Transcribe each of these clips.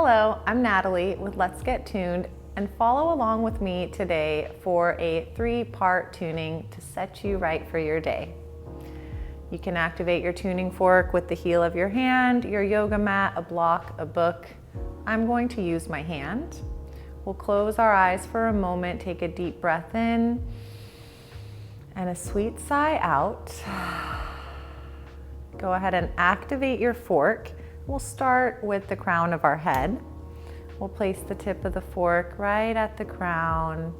Hello, I'm Natalie with Let's Get Tuned, and follow along with me today for a 3-part tuning to set you right for your day. You can activate your tuning fork with the heel of your hand, your yoga mat, a block, a book. I'm going to use my hand. We'll close our eyes for a moment, take a deep breath in, and a sweet sigh out. Go ahead and activate your fork. We'll start with the crown of our head. We'll place the tip of the fork right at the crown.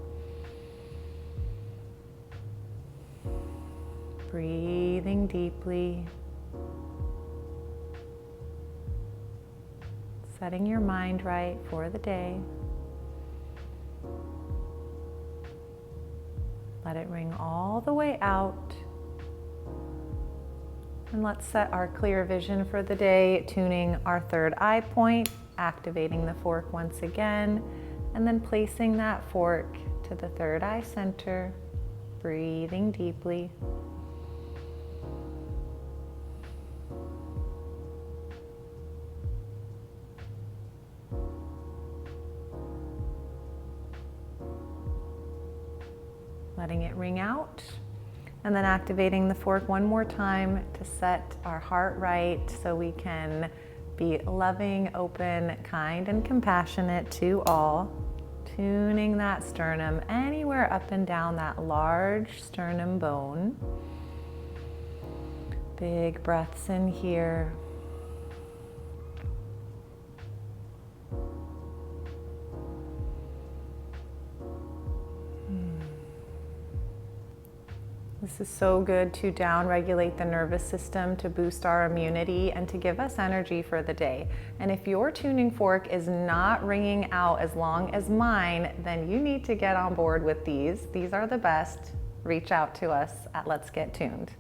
Breathing deeply. Setting your mind right for the day. Let it ring all the way out. And let's set our clear vision for the day, tuning our third eye point, activating the fork once again, and then placing that fork to the third eye center, breathing deeply. Letting it ring out. And then activating the fork one more time to set our heart right so we can be loving, open, kind, and compassionate to all. Tuning that sternum anywhere up and down that large sternum bone. Big breaths in here. This is so good to down-regulate the nervous system, to boost our immunity, and to give us energy for the day. And if your tuning fork is not ringing out as long as mine, then you need to get on board with these. These are the best. Reach out to us at Let's Get Tuned.